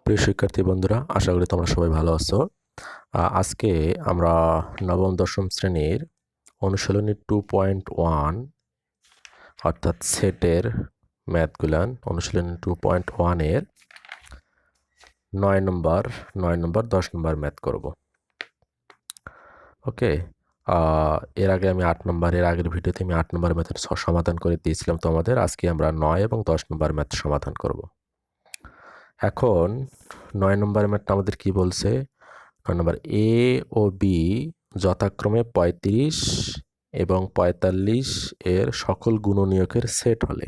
প্রিয় শিক্ষার্থী বন্ধুরা, আশা করি তোমরা সবাই ভালো আছো। আজকে আমরা নবম দশম শ্রেণীর অনুশীলনী 2.1 অর্থাৎ সেটের ম্যাথগুলান অনুশীলনী 2.1 এর 9 নম্বর 10 নম্বর ম্যাথ করব। ওকে। এর আগে আমি 8 নম্বরের আগের ভিডিওতে আমি 8 নম্বর ম্যাথের সমাধান করে দিয়েছিলাম তোমাদের। আজকে আমরা 9 এবং 10 নম্বর ম্যাথ সমাধান করব। এখন 9 নম্বর ম্যাথটা আমাদের কি বলছে? 9 নম্বর, এ ও বি যথাক্রমে 35 এবং 45 এর সকল গুণনীয়কের সেট হলে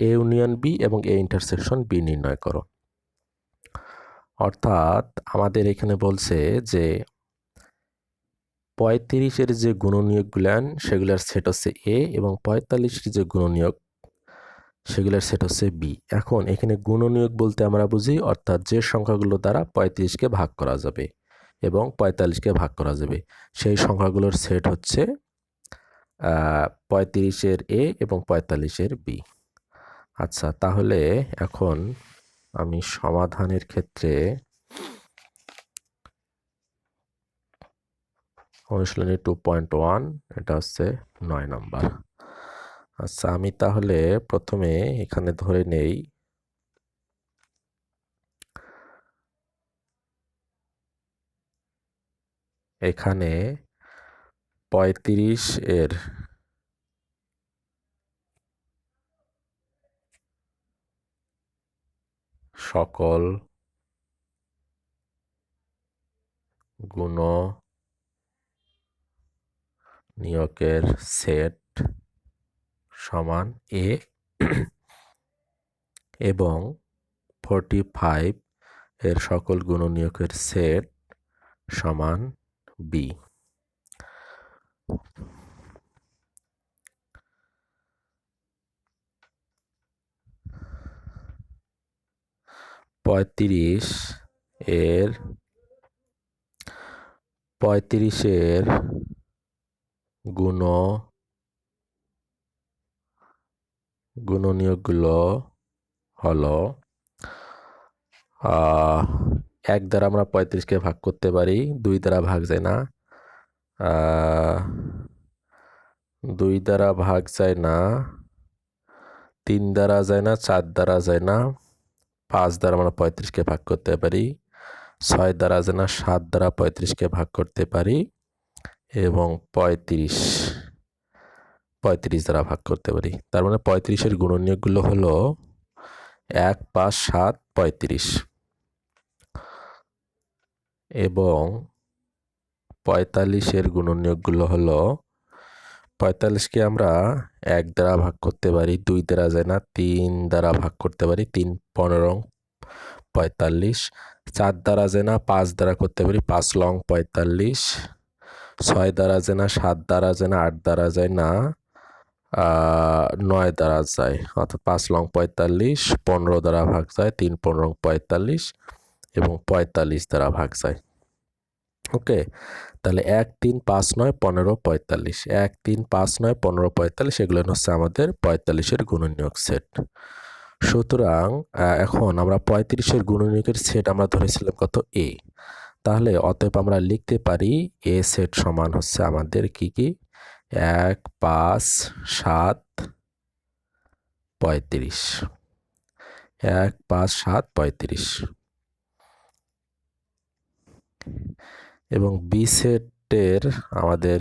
এ ইউনিয়ন বি এবং এ ইন্টারসেকশন বি নির্ণয় করো। অর্থাৎ আমাদের এখানে বলছে যে 35-এর যে গুণনীয়কগুলান সেগুলোর সেট হচ্ছে এ এবং 45-এর যে গুণনীয়ক সেগুলোর সেট হচ্ছে বি। এখন এখানে গুণনীয়ক বলতে আমরা বুঝি অর্থাৎ যে সংখ্যাগুলো দ্বারা 35-কে ভাগ করা যাবে এবং 45-কে ভাগ করা যাবে সেই সংখ্যাগুলোর সেট হচ্ছে 35-এর এ এবং 45-এর বি। আচ্ছা, তাহলে এখন আমি সমাধানের ক্ষেত্রে অনুশীলনী 2.1 এটা হচ্ছে 9 নম্বর। আচ্ছা, আমি তাহলে প্রথমে এখানে ধরে নেই এখানে 35 এর সকল গুণনীয়কের সেট সমান এ এবং 45 এর সকল গুণনীয়কের সেট সমান বি। 35-এর গুণনীয়কগুলো হলো 1 দ্বারা আমরা 35-কে ভাগ করতে পারি, 2 দ্বারা ভাগ যায় না, 2 দ্বারা ভাগ যায় না, 3 দ্বারা যায় না, 4 দ্বারা যায় না, 5 দ্বারা আমরা 35-কে ভাগ করতে পারি, 6 দ্বারা যায় না, 7 দ্বারা 35-কে ভাগ করতে পারি এবং 35 দ্বারা ভাগ করতে পারি। তার মানে 35-এর গুণনীয়কগুলো হলো 1, 5, 7, 35 এবং 45-এর গুণনীয়কগুলো হলো 45-কে আমরা 1 দ্বারা ভাগ করতে পারি, 2 দ্বারা যায় না, 3 দ্বারা ভাগ করতে পারি, 3 15 45, 4 দ্বারা যায় না, 5 দ্বারা করতে পারি, 5 লং 45, 6 দ্বারা যায় না, 7 দ্বারা যায় না, 8 দ্বারা যায় না, 9 দ্বারা যায় অর্থাৎ 5 লং 45, 15 দ্বারা ভাগ যায়, 3 15 45 এবং 45 দ্বারা ভাগ যায়। ওকে, তাহলে 1 3 5 9 15 45, 1 3 5 9 15 45 এগুলো হচ্ছে আমাদের 45-এর গুণনীয়ক সেট। সুতরাং এখন আমরা 35-এর গুণনীয়কের সেট আমরা ধরেছিলাম কত? এ। তাহলে অতএব আমরা লিখতে পারি এ সেট সমান হচ্ছে আমাদের কি 1 5 7 35, 1 5 7 35 এবং বি সেটের আমাদের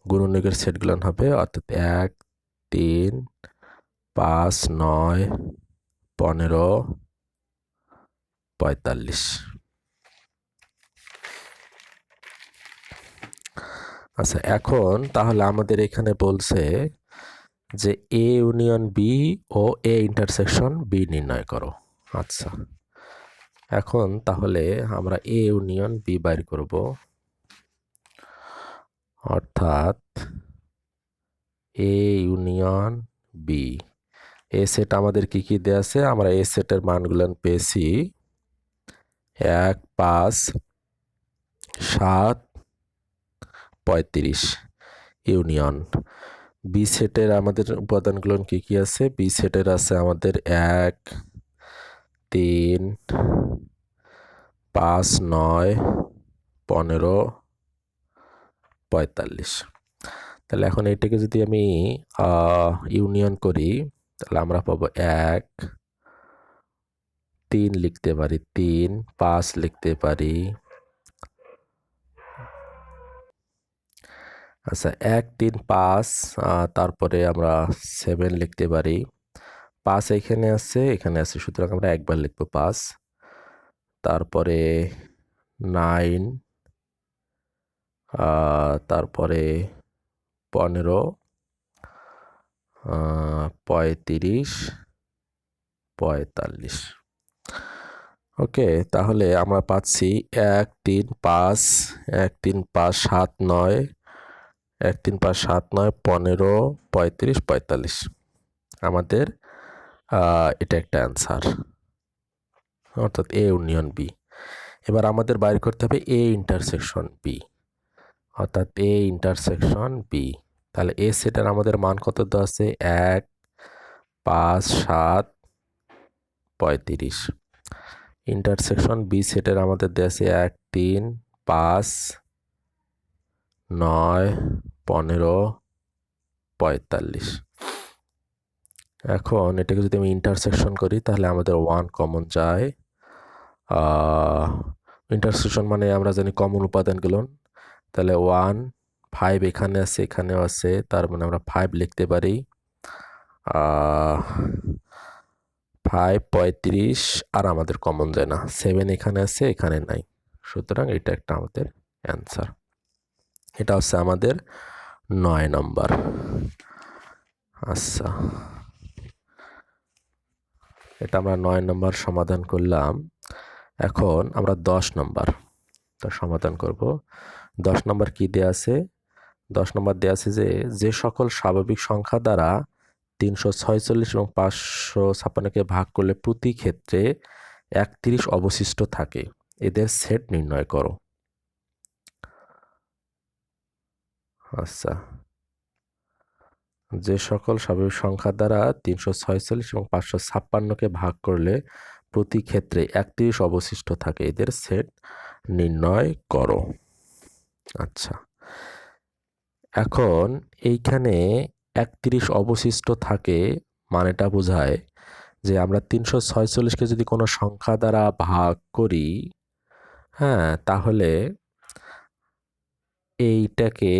গুণনীয়কের সেটগুলো হবে অর্থাৎ 1 3 5 9 15 45। আচ্ছা, এখন তাহলে আমাদের এখানে বলছে যে এ ইউনিয়ন বি ও এ ইন্টারসেকশন বি নির্ণয় করো। আচ্ছা, এখন তাহলে আমরা এ ইউনিয়ন বি বাইর করব, অর্থাৎ A union B. A set আমাদের কি দেয়া আছে? আমরা এ সেটের মানগুলো পেয়েছি 1 5 7 35 ইউনিয়ন। বি সেটের আমাদের উপাদানগুলো কি আছে? বি সেটের আছে আমাদের 1 3 5 9 15 45। তাহলে এখন এটাকে যদি আমি ইউনিয়ন করি তাহলে আমরা পাবো 1 3 লিখতে পারি, 3 5 লিখতে পারি। আচ্ছা 1 3 5 তারপরে আমরা 7 লিখতে পারি। 5 এখানে আছে, সুতরাং আমরা একবার লিখবো 5। তারপরে 9 তারপরে 15 35 45। ওকে, তাহলে আমরা পাচ্ছি 1 3 5 1 3 5 7 9 1 3 5 7 9 15 35 45 আমাদের এটা একটা অ্যান্সার, অর্থাৎ এ ইউনিয়ন বি। এবার আমাদের বাইর করতে হবে এ ইন্টারসেকশন বি, অর্থাৎ এ ইন্টারসেকশন বি। তাহলে এ সেটার আমাদের মান কত দেওয়া আছে? 1 5 7 35। ইন্টারসেকশন বি সেটের আমাদের দেওয়া আছে 1 3 5 9 15 45। এখন এটাকে যদি আমি ইন্টারসেকশন করি তাহলে আমাদের 1 কমন যায়। ইন্টারসেকশন মানে আমরা জানি কমন উপাদানগুলো। তাহলে 1 5 এখানে আছে, এখানেও আছে, তার মানে আমরা 5 লিখতে পারি। 5 35 আর আমাদের কমন যায় না। 7 এখানে আছে, এখানে নাই, সুতরাং এটা একটা আমাদের অ্যান্সার। এটা হচ্ছে আমাদের 9 নম্বর। আচ্ছা, এটা আমরা 9 নম্বর সমাধান করলাম। এখন আমরা 10 নম্বর সমাধান করব। 10 নম্বর কি দেয়া আছে? 10 নম্বর দেয়া আছে যে সকল স্বাভাবিক সংখ্যা দ্বারা 346 এবং 556কে ভাগ করলে প্রতি ক্ষেত্রে 31 অবশিষ্ট থাকে, এদের সেট নির্ণয় করো। আচ্ছা, যে সকল স্বাভাবিক সংখ্যা দ্বারা 346 এবং 556কে ভাগ করলে প্রতি ক্ষেত্রে 31 অবশিষ্ট থাকে, এদের সেট নির্ণয় করো। আচ্ছা, এখন এইখানে 31 অবশিষ্ট থাকে মানেটা বোঝায় যে আমরা 346কে যদি কোনো সংখ্যা দ্বারা ভাগ করি, হ্যাঁ, তাহলে এইটাকে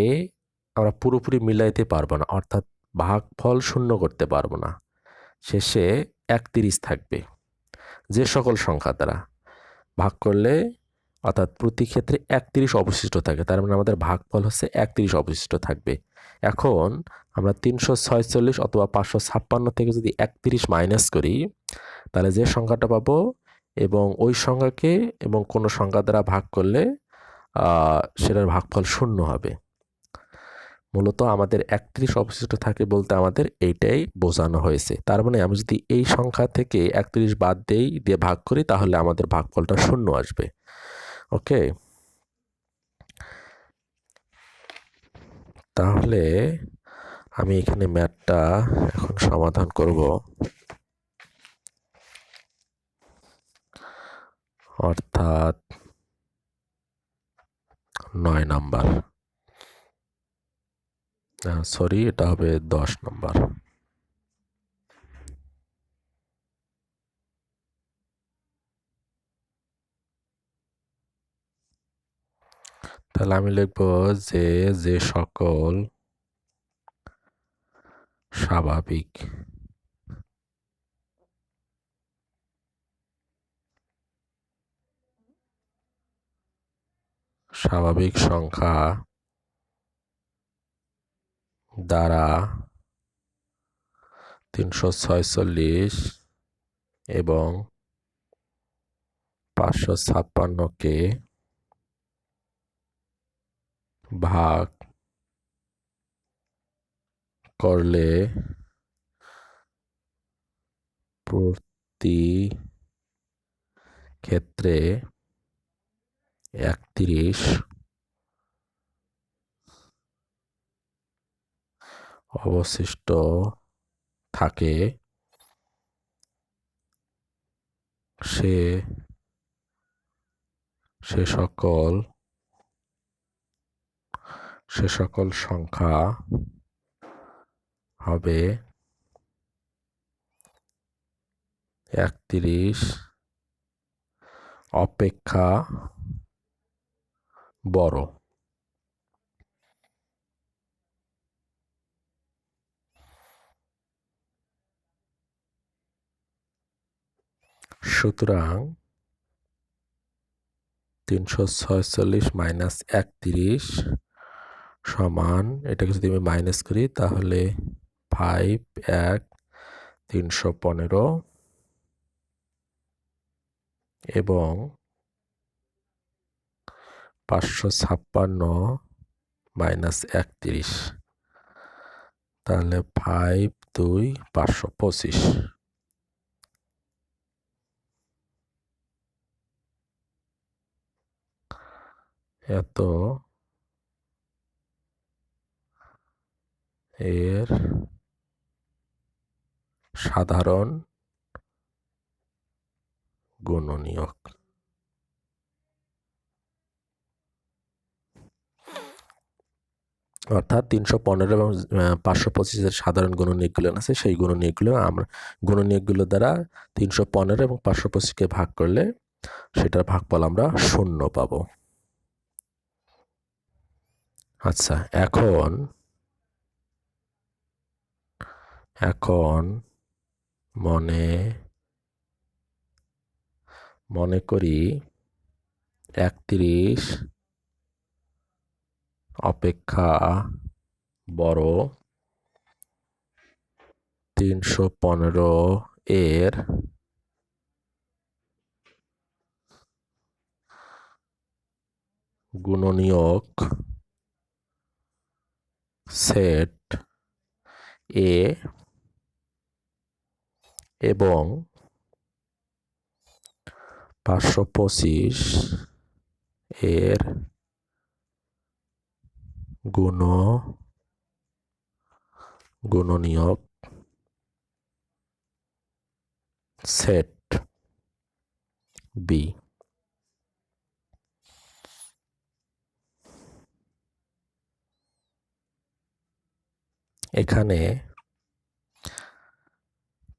আমরা পুরোপুরি মিলাইতে পারবো না, অর্থাৎ ভাগফল শূন্য করতে পারবো না। শেষে 31 থাকবে যে সকল সংখ্যা দ্বারা ভাগ করলে, অর্থাৎ প্রতি ক্ষেত্রে 31 অবশিষ্ট থাকে, তার মানে আমাদের ভাগফল হচ্ছে 31 অবশিষ্ট থাকবে। এখন আমরা 346 অথবা 556 থেকে যদি 31 মাইনাস করি তাহলে যে সংখ্যাটা পাবো এবং ওই সংখ্যাকে এবং কোনো সংখ্যা দ্বারা ভাগ করলে সেটার ভাগফল শূন্য হবে। মূলত আমাদের 31 অবশিষ্ট থাকে বলতে আমাদের এইটাই বোঝানো হয়েছে। তার মানে আমি যদি এই সংখ্যা থেকে 31 বাদ দিয়ে ভাগ করি তাহলে আমাদের ভাগফলটা শূন্য আসবে। ওকে, তাহলে আমি এখানে ম্যাথটা এখন সমাধান করব। অর্থাৎ 9 নাম্বার, সরি, এটা হবে 10 নাম্বার। তাহলে আমি লিখব যে সকল স্বাভাবিক সংখ্যা দ্বারা 346 এবং 556কে ভাগ করলে প্রতি ক্ষেত্রে 31 অবশিষ্ট থাকে, সে সকল সংখ্যা হবে 31 অপেক্ষা বড়। সুতরাং 346 মাইনাস 31 সমান, এটাকে যদি আমি মাইনাস করি তাহলে 5 1 315 এবং 556 মাইনাস 31, তাহলে 5 2 525। এত এর সাধারণ গুণনীয়ক। অর্থাৎ 315 এবং 525 সাধারণ গুণনীয়কগুলো আছে, সেই গুণনীয়কগুলো দ্বারা 315 এবং 525কে ভাগ করলে সেটার ভাগফল আমরা 0 পাবো। আচ্ছা, এখন মনে করি 31 অপেক্ষা বড় 315 এর গুণনীয়ক সেট এ এবং 525 এর গুণনীয়ক সেট বি। এখানে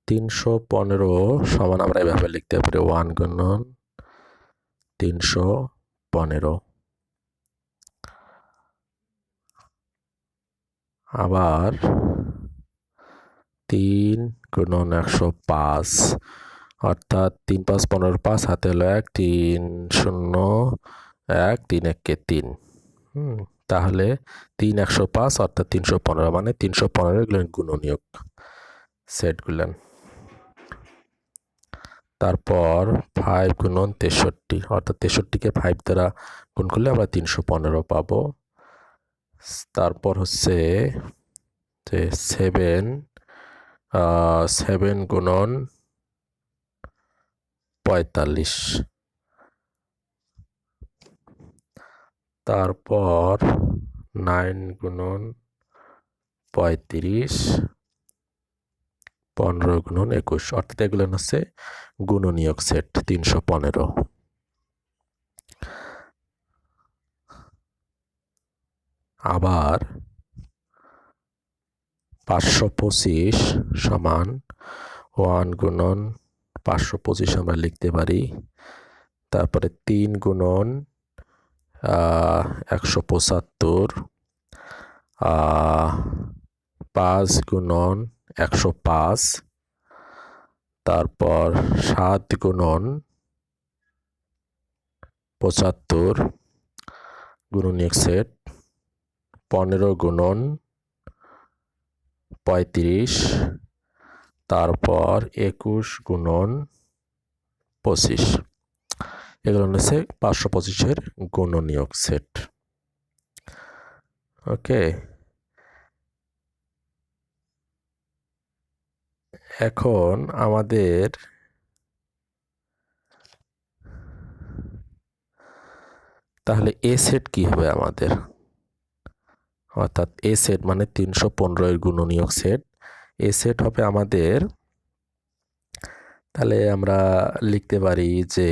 315 সমান আমরা এভাবে লিখতে পারি 1 গুণন 315, আবার 3 গুণন 105, অর্থাৎ 3 5 15 5 হাতে হলো 1 3 0 1 3 1 কে 3, তাহলে 3 105 অর্থাৎ 315, মানে 315 এর গুণনীয়ক সেটগুলো। তারপর 5 গুণন 63, অর্থাৎ 63কে 5 দ্বারা গুণ করলে আমরা 315 পাবো। তারপর হচ্ছে যে 7 গুণন 45, তারপর 9 গুণন 35, 15 গুণন 21, অর্থাৎ এগুলো হচ্ছে গুণনীয়ক সেট 315। আবার 525 সমান 1 গুণন 525 আমরা লিখতে পারি, তারপরে 3 গুণন 175, 5 গুণন 105, তারপর 7 গুণন 75 গুণনীয়ক সেট, 15 গুণন 35, তারপর 21 গুণন 25, এগুলো হচ্ছে 525-এর গুণনীয়ক সেট। ওকে, এখন আমাদের তাহলে এ সেট কি হবে আমাদের, অর্থাৎ এ সেট মানে 315 এর গুণনীয়ক সেট। এ সেট হবে আমাদের তাহলে আমরা লিখতে পারি যে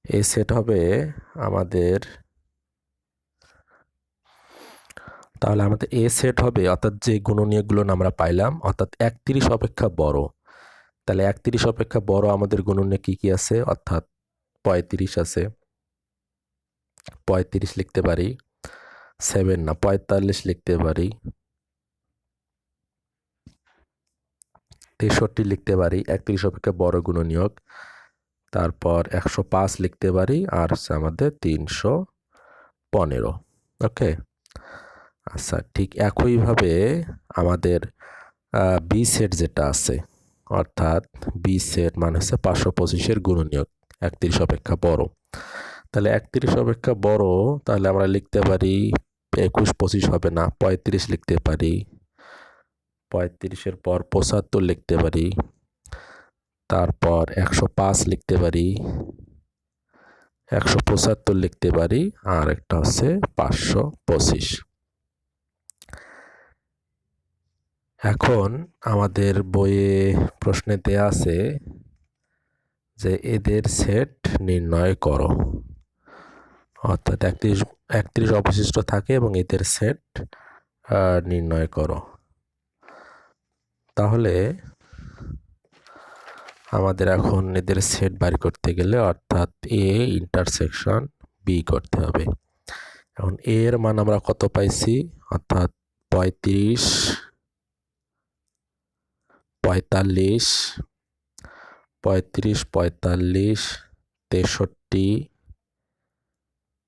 এ সেট হবে আমাদের, তাহলে আমাদের এ সেট হবে অর্থাৎ যে গুণনীয়কগুলো আমরা পাইলাম অর্থাৎ 31 অপেক্ষা বড়। তাহলে 31 অপেক্ষা বড় আমাদের গুণনীয়ক কি আছে, অর্থাৎ 35 আছে, 35 লিখতে পারি, 7 না 45 লিখতে পারি, 63 লিখতে পারি, 31 অপেক্ষা বড় গুণনীয়ক। তারপর 105 লিখতে পারি, আর হচ্ছে আমাদের 315। ওকে, আচ্ছা ঠিক একইভাবে আমাদের বি সেট যেটা আছে, অর্থাৎ বি সেট মানে হচ্ছে 525-এর গুণনীয়ক 31 অপেক্ষা বড়। তাহলে 31 অপেক্ষা বড়, তাহলে আমরা লিখতে পারি 21 25 হবে না, 35 লিখতে পারি, 35-এর পর 75 লিখতে পারি, তারপর 105 লিখতে পারি, 175 লিখতে পারি, আর একটা হচ্ছে 525। এখন আমাদের বইয়ে প্রশ্নে দেয়া আছে যে এদের সেট নির্ণয় করো, অর্থাৎ 31 অবশিষ্ট থাকে এবং এদের সেট নির্ণয় করো। তাহলে আমাদের এখন এদের সেট বাড়ি করতে গেলে অর্থাৎ এ ইন্টারসেকশন বি করতে হবে। এখন এ এর মান আমরা কত পাইছি, অর্থাৎ 35 45 35 45 63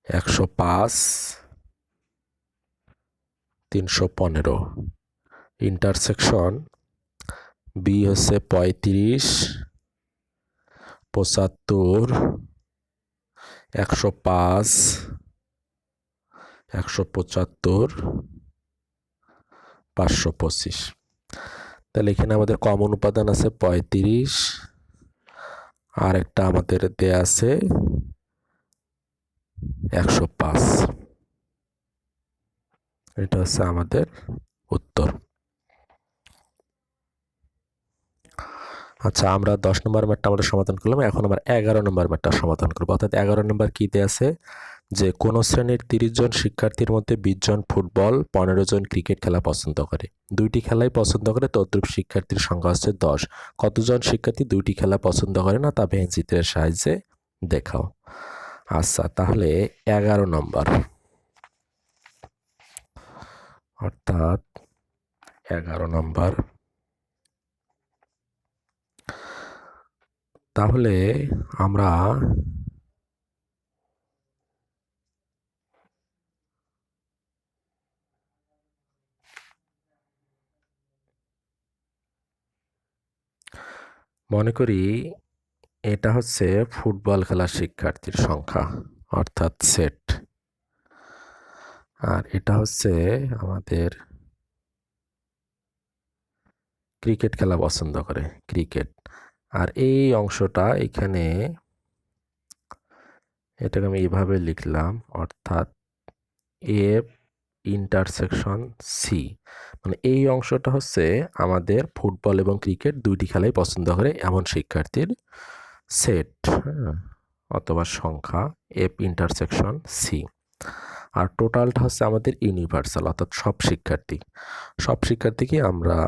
105 315। ইন্টারসেকশন বি হচ্ছে 35 75 105 175 525। তাহলে এখানে আমাদের কমন উপাদান আছে 35, আর একটা আমাদের দেয়া আছে 105। এটা হচ্ছে আমাদের উত্তর। আচ্ছা, আমরা 10 নম্বর ম্যাথটা আমরা সমাধান করলাম, এখন আমরা 11 নম্বর ম্যাথটা সমাধান করবো। অর্থাৎ 11 নম্বর কি দেয়া আছে, যে কোন শ্রেণীর 30 জন শিক্ষার্থীর মধ্যে 20 জন ফুটবল, 15 জন ক্রিকেট খেলা পছন্দ করে, দুইটি খেলাই পছন্দ করে, তদ্রূপ শিক্ষার্থীর সংখ্যা হচ্ছে 10। কতজন শিক্ষার্থী দুইটি খেলা পছন্দ করে না তা ভেঙচিত্রের সাহায্যে দেখাও। আচ্ছা, তাহলে 11 নম্বর, অর্থাৎ 11 নম্বর, তাহলে আমরা মনে করি এটা হচ্ছে ফুটবল খেলার শিক্ষার্থীর সংখ্যা, অর্থাৎ সেট, আর এটা হচ্ছে আমাদের ক্রিকেট খেলা পছন্দ করে, ক্রিকেট। আর এই অংশটা এখানে, এটাকে আমি এইভাবে লিখলাম, অর্থাৎ এফ ইন্টারসেকশন সি, মানে এই অংশটা হচ্ছে আমাদের ফুটবল এবং ক্রিকেট দুইটি খেলাই পছন্দ করে এমন শিক্ষার্থীর সেট, অথবা সংখ্যা, এফ ইন্টারসেকশন সি। আর টোটালটা হচ্ছে আমাদের ইউনিভার্সাল, অর্থাৎ সব শিক্ষার্থীকে আমরা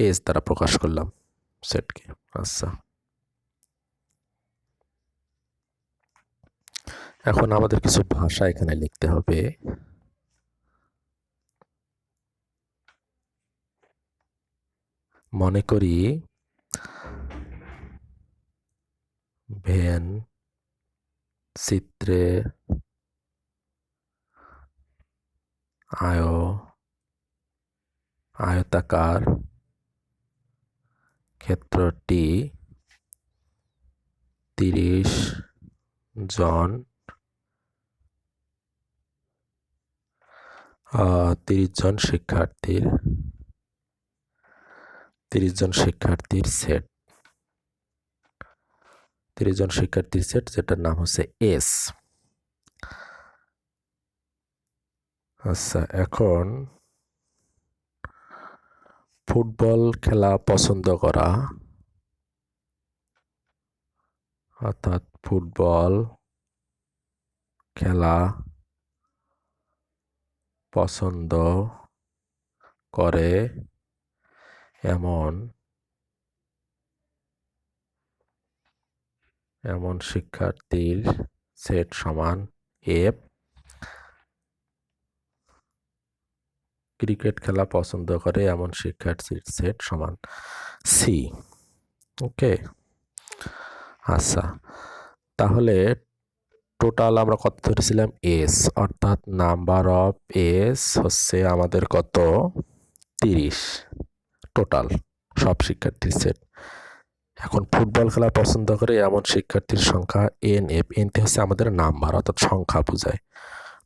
এস দ্বারা প্রকাশ করলাম সেটকে। আচ্ছা, এখন আমাদের কিছু ভাষা এখানে লিখতে হবে। মনে করি ভেন চিত্রে আয়তাকার ক্ষেত্রটি 30 জন 30 জন শিক্ষার্থীর সেট, 30 জন শিক্ষার্থীর সেট, যেটার নাম হচ্ছে এস। আচ্ছা, এখন ফুটবল খেলা পছন্দ করা, অর্থাৎ ফুটবল খেলা পছন্দ করে এমন শিক্ষার্থীর সেট সমান এফ। ক্রিকেট খেলা পছন্দ করে এমন শিক্ষার্থীর সেট সমান সি। ওকে, আচ্ছা, তাহলে টোটাল আমরা কত ধরেছিলাম এস, অর্থাৎ নাম্বার অফ এস হচ্ছে আমাদের কত 30 টোটাল সব শিক্ষার্থীর সেট। এখন ফুটবল খেলা পছন্দ করে এমন শিক্ষার্থীর সংখ্যা এন এফ, এনতে হচ্ছে আমাদের নাম্বার অর্থাৎ সংখ্যা বোঝায়।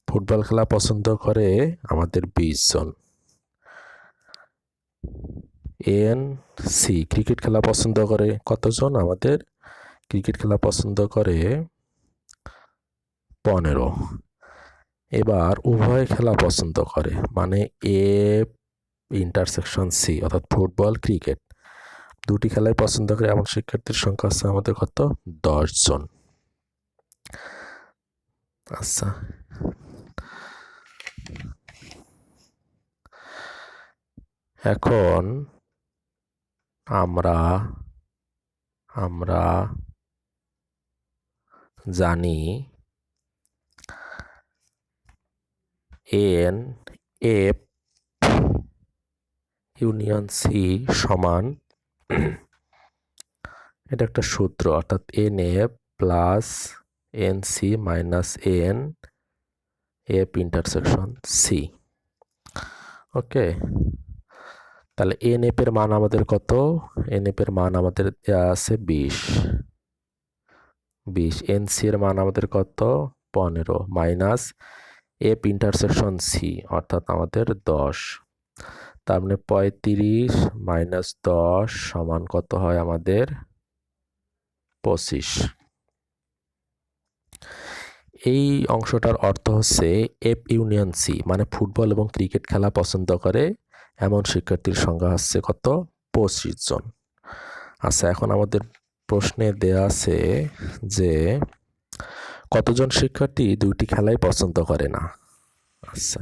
ফুটবল খেলা পছন্দ করে আমাদের 20 জন। এন সি ক্রিকেট খেলা পছন্দ করে কতজন, আমাদের ক্রিকেট খেলা পছন্দ করে 15। এবার উভয় খেলা পছন্দ করে, মানে এ ইন্টারসেকশন সি অর্থাৎ ফুটবল ক্রিকেট দুটি খেলাই পছন্দ করে এমন শিক্ষার্থীর সংখ্যা আছে আমাদের কত 10 জন। আচ্ছা, এখন আমরা জানি এন এফ ইউনিয়ন সি সমান এটা একটা সূত্র, অর্থাৎ N F plus N C minus N F intersection C. Okay, তাহলে এন এফ এর মান আমাদের কত, এন এফ এর মান আমাদের আছে 20, এন সি এর মান আমাদের কত 15 মাইনাস এফ ইন্টারসেকশন সি অর্থাৎ আমাদের 10, তার মানে 35 মাইনাস 10 সমান কত হয় আমাদের 25। এই অংশটার অর্থ হচ্ছে এফ ইউনিয়ন সি মানে ফুটবল এবং ক্রিকেট খেলা পছন্দ করে এমন শিক্ষার্থীর সংখ্যা হচ্ছে কত 25 জন। আচ্ছা, এখন আমাদের প্রশ্নে দেয়া আছে যে কতজন শিক্ষার্থী দুইটি খেলাই পছন্দ করে না। আচ্ছা,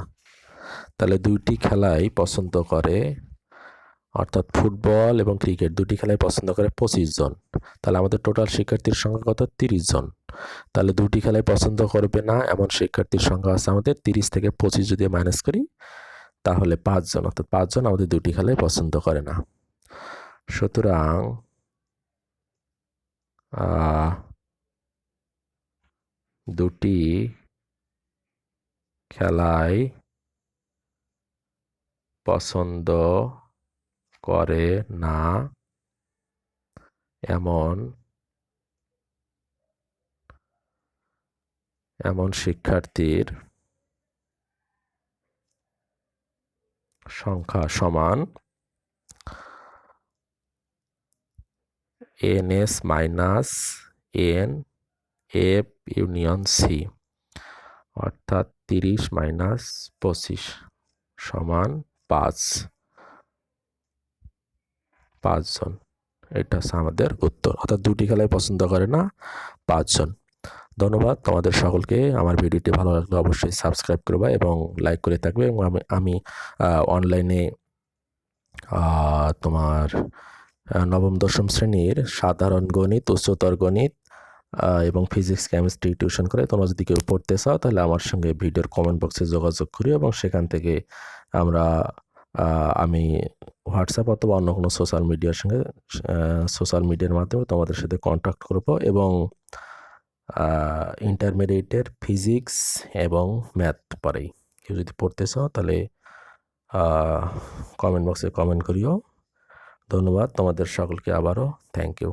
তাহলে দুইটি খেলাই পছন্দ করে, অর্থাৎ ফুটবল এবং ক্রিকেট দুটি খেলাই পছন্দ করে 25 জন। তাহলে আমাদের টোটাল শিক্ষার্থীর সংখ্যা কত 30 জন। তাহলে দুটি খেলাই পছন্দ করবে না এমন শিক্ষার্থীর সংখ্যা আছে আমাদের 30 থেকে 25 যদি মাইনাস করি তাহলে 5 জন, অর্থাৎ 5 জন আমাদের দুটি খেলাই পছন্দ করে না। সুতরাং দুটি খেলাই পছন্দ করে না এমন শিক্ষার্থীর সংখ্যা সমান N S minus N F union C, অর্থাৎ 30 মাইনাস 25 সমান 5 জন। এটা হচ্ছে আমাদের উত্তর, অর্থাৎ দুটি খেলাই পছন্দ করে না 5 জন। ধন্যবাদ তোমাদের সকলকে। আমার ভিডিওটি ভালো লাগলে অবশ্যই সাবস্ক্রাইব করবে এবং লাইক করে থাকবে। এবং আমি অনলাইনে তোমার নবম দশম শ্রেণীর সাধারণ গণিত, উচ্চতর গণিত এবং ফিজিক্স কেমিস্ট্রি টিউশন করে। তোমরা যদি কেউ পড়তে চাও তাহলে আমার সঙ্গে ভিডিওর কমেন্ট বক্সে যোগাযোগ করি এবং সেখান থেকে আমি হোয়াটসঅ্যাপ অথবা অন্য কোনো সোশ্যাল মিডিয়ার মাধ্যমে তোমাদের সাথে কন্ট্যাক্ট করব এবং ইন্টারমিডিয়েটের ফিজিক্স এবং ম্যাথ পড়াই। কেউ যদি পড়তে চাও তাহলে কমেন্ট বক্সে কমেন্ট করিও। ধন্যবাদ তোমাদের সকলকে আবারও, থ্যাংক ইউ।